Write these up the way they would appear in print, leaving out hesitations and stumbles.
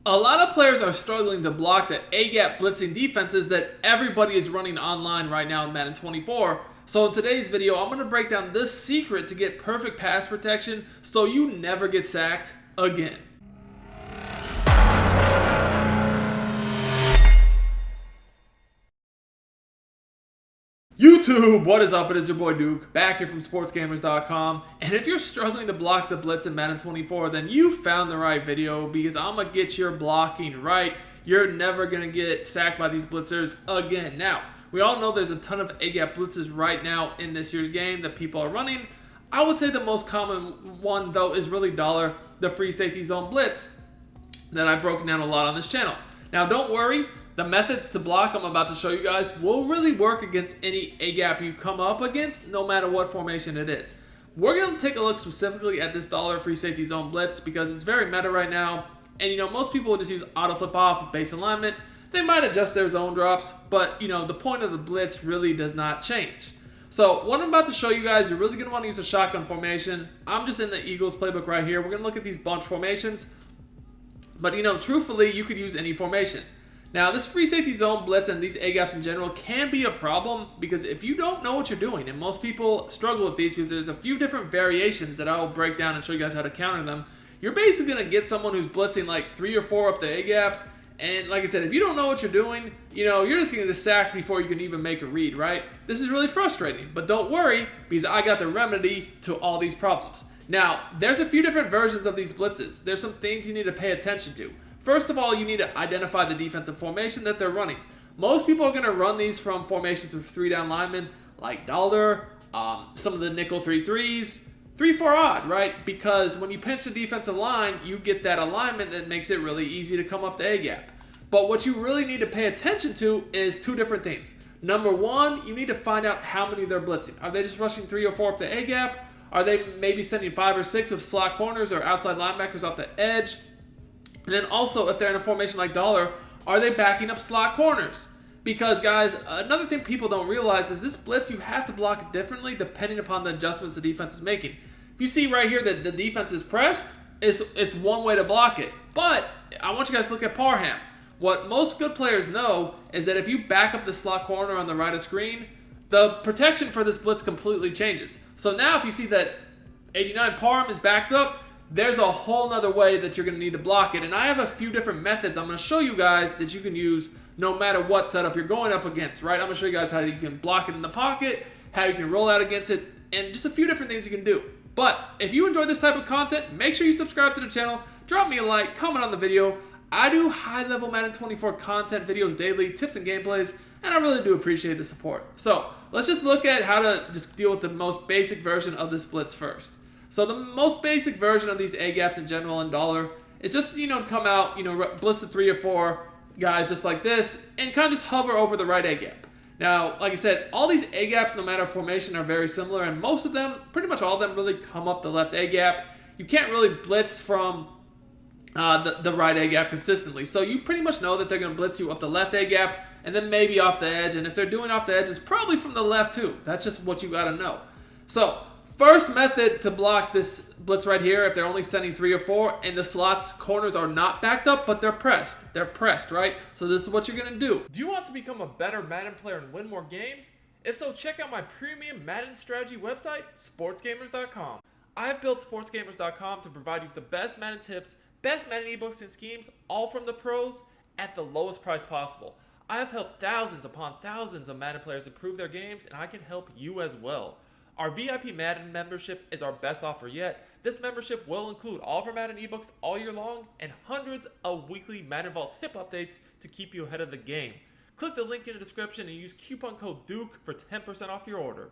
A lot of players are struggling to block the A-gap blitzing defenses that everybody is running online right now in Madden 24. So in today's video, I'm going to break down this secret to get perfect pass protection so you never get sacked again. YouTube, what is up? It is your boy Duke, back here from sportsgamers.com. And if you're struggling to block the blitz in Madden 24, then you found the right video because I'm going to get your blocking right. You're never going to get sacked by these blitzers again. Now, we all know there's a ton of A-gap blitzes right now in this year's game that people are running. I would say the most common one, though, is really Dollar, the free safety zone blitz that I've broken down a lot on this channel. Now, don't worry. The methods to block I'm about to show you guys will really work against any A-gap you come up against, no matter what formation it is. We're going to take a look specifically at this Dollar free safety zone blitz because it's very meta right now. And, most people will just use auto flip off with base alignment. They might adjust their zone drops, but, the point of the blitz really does not change. So, what I'm about to show you guys, you're really going to want to use a shotgun formation. I'm just in the Eagles playbook right here. We're going to look at these bunch formations. But, truthfully, you could use any formation. Now, this free safety zone blitz and these A-gaps in general can be a problem because if you don't know what you're doing, and most people struggle with these because there's a few different variations that I'll break down and show you guys how to counter them, you're basically going to get someone who's blitzing like 3 or 4 up the A-gap. And like I said, if you don't know what you're doing, you're just going to get sacked before you can even make a read, right? This is really frustrating, but don't worry because I got the remedy to all these problems. Now, there's a few different versions of these blitzes. There's some things you need to pay attention to. First of all, you need to identify the defensive formation that they're running. Most people are going to run these from formations with 3-down linemen like Dollar, some of the nickel 3-3s, 3-4 odd, right? Because when you pinch the defensive line, you get that alignment that makes it really easy to come up the A-gap. But what you really need to pay attention to is 2 different things. Number 1, you need to find out how many they're blitzing. Are they just rushing 3 or 4 up the A-gap? Are they maybe sending 5 or 6 with slot corners or outside linebackers off the edge? And then also, if they're in a formation like Dollar, are they backing up slot corners? Because, guys, another thing people don't realize is this blitz, you have to block it differently depending upon the adjustments the defense is making. If you see right here that the defense is pressed, it's one way to block it. But I want you guys to look at Parham. What most good players know is that if you back up the slot corner on the right of screen, the protection for this blitz completely changes. So now if you see that 89 Parham is backed up, there's a whole nother way that you're going to need to block it. And I have a few different methods I'm going to show you guys that you can use no matter what setup you're going up against, right? I'm going to show you guys how you can block it in the pocket, how you can roll out against it, and just a few different things you can do. But if you enjoy this type of content, make sure you subscribe to the channel, drop me a like, comment on the video. I do high-level Madden 24 content videos daily, tips and gameplays, and I really do appreciate the support. So let's just look at how to just deal with the most basic version of this blitz first. So the most basic version of these A-gaps in general in Dollar is just, come out, blitz the 3 or 4 guys just like this and kind of just hover over the right A-gap. Now, like I said, all these A-gaps, no matter formation, are very similar, and most of them, pretty much all of them, really come up the left A-gap. You can't really blitz from the right A-gap consistently. So you pretty much know that they're going to blitz you up the left A-gap and then maybe off the edge, and if they're doing off the edge, it's probably from the left too. That's just what you got to know. So first method to block this blitz right here, if they're only sending 3 or 4 and the slots corners are not backed up, but they're pressed. They're pressed, right? So this is what you're going to do. Do you want to become a better Madden player and win more games? If so, check out my premium Madden strategy website, sportsgamers.com. I have built sportsgamers.com to provide you with the best Madden tips, best Madden ebooks and schemes, all from the pros at the lowest price possible. I have helped thousands upon thousands of Madden players improve their games, and I can help you as well. Our VIP Madden membership is our best offer yet. This membership will include all of our Madden ebooks all year long and hundreds of weekly Madden Vault tip updates to keep you ahead of the game. Click the link in the description and use coupon code DUKE for 10% off your order.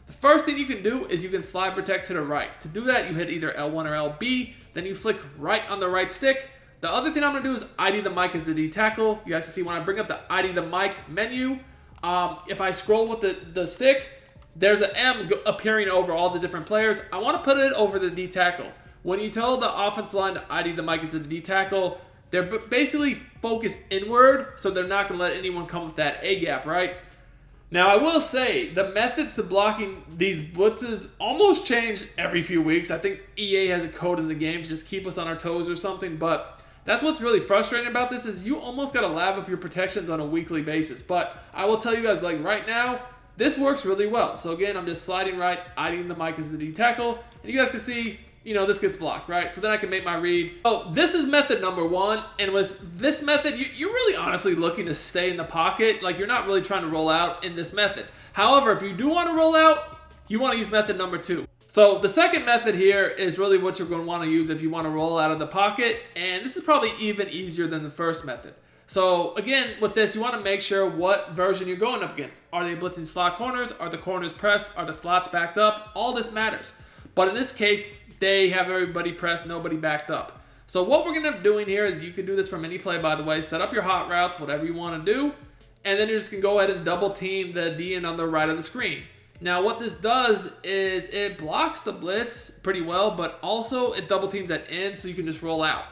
The first thing you can do is you can slide protect to the right. To do that, you hit either L1 or LB, then you flick right on the right stick. The other thing I'm going to do is ID the mic as the D tackle. You guys can see when I bring up the ID the mic menu, if I scroll with the stick, there's an M appearing over all the different players. I want to put it over the D tackle. When you tell the offense line to ID the mic as the D tackle, they're basically focused inward, so they're not going to let anyone come with that A gap, right? Now, I will say, the methods to blocking these blitzes almost change every few weeks. I think EA has a code in the game to just keep us on our toes or something, but That's what's really frustrating about this is you almost got to lab up your protections on a weekly basis. But I will tell you guys, like right now, this works really well. So again, I'm just sliding right, IDing the mic as the D tackle, and you guys can see, you know, this gets blocked, right? So then I can make my read. Oh, this is method number one, and with this method, you're really honestly looking to stay in the pocket. Like, you're not really trying to roll out in this method. However, if you do want to roll out, you want to use method number two. So the second method here is really what you're going to want to use if you want to roll out of the pocket, and this is probably even easier than the first method. So again, with this, you want to make sure what version you're going up against. Are they blitzing slot corners? Are the corners pressed? Are the slots backed up? All this matters. But in this case, they have everybody pressed, nobody backed up. So what we're going to end up doing here is you can do this from any play, by the way. Set up your hot routes, whatever you want to do, and then you're just going to go ahead and double team the DN on the right of the screen. Now what this does is it blocks the blitz pretty well, but also it double teams that end so you can just roll out.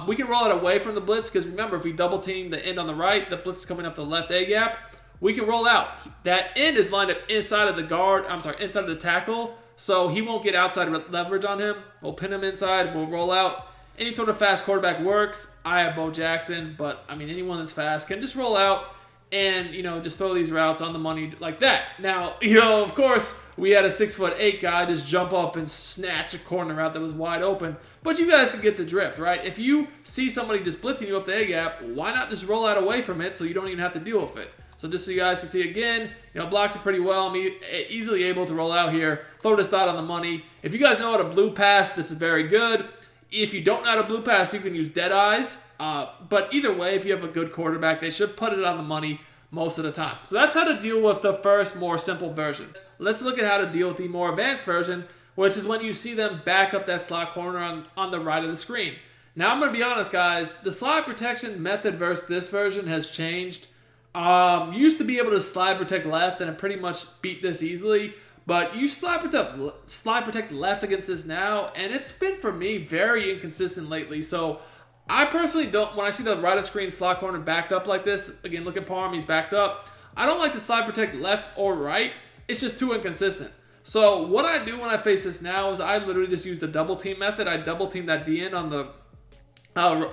We can roll it away from the blitz because remember, if we double team the end on the right, the blitz is coming up the left A gap. We can roll out. That end is lined up inside of the guard, inside of the tackle, so he won't get outside leverage on him. We'll pin him inside, we'll roll out. Any sort of fast quarterback works. I have Bo Jackson, but I mean anyone that's fast can just roll out and, you know, just throw these routes on the money like that. Now, you know, of course, we had a 6'8" guy just jump up and snatch a corner route that was wide open. But you guys can get the drift, right? If you see somebody just blitzing you up the A-gap, why not just roll out away from it so you don't even have to deal with it? So just so you guys can see again, you know, blocks it pretty well. I'm easily able to roll out here, throw this dot on the money. If you guys know how to blue pass, this is very good. If you don't know how to blue pass, you can use dead eyes. But either way, if you have a good quarterback, they should put it on the money most of the time. So that's how to deal with the first, more simple version. Let's look at how to deal with the more advanced version, which is when you see them back up that slot corner on the right of the screen. Now, I'm going to be honest, guys. The slide protection method versus this version has changed. You used to be able to slide protect left, and it pretty much beat this easily. But you slide protect left against this now, and it's been, for me, very inconsistent lately. So I personally don't, when I see the right of screen slot corner backed up like this, again, look at Parm, he's backed up. I don't like to slide protect left or right. It's just too inconsistent. So what I do when I face this now is I literally just use the double team method. I double team that DN on the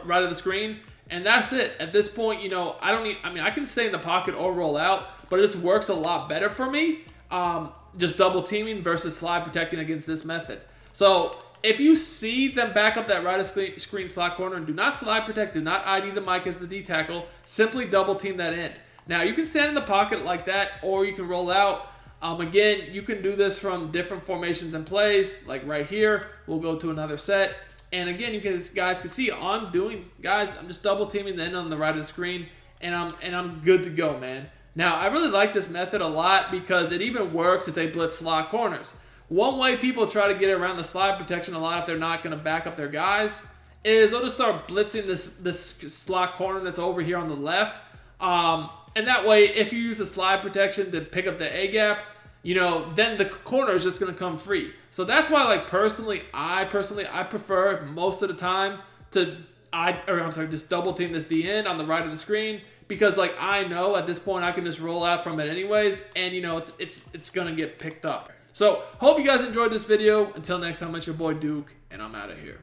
right of the screen, and that's it. At this point, you know, I can stay in the pocket or roll out, but it just works a lot better for me. Just double teaming versus slide protecting against this method. So if you see them back up that right of screen slot corner, and do not slide protect, do not ID the mic as the D tackle, simply double team that end. Now you can stand in the pocket like that, or you can roll out. Again, you can do this from different formations and plays, like right here. We'll go to another set. And again, you guys can see I'm just double teaming the end on the right of the screen, and I'm good to go, man. Now, I really like this method a lot because it even works if they blitz slot corners. One way people try to get around the slide protection a lot if they're not going to back up their guys is they'll just start blitzing this slot corner that's over here on the left. And that way, if you use a slide protection to pick up the A-gap, you know, then the corner is just going to come free. So that's why, like, I prefer most of the time to just double team this DN on the right of the screen, because like I know at this point I can just roll out from it anyways, and you know it's gonna get picked up. So hope you guys enjoyed this video. Until next time, it's your boy Duke, and I'm out of here.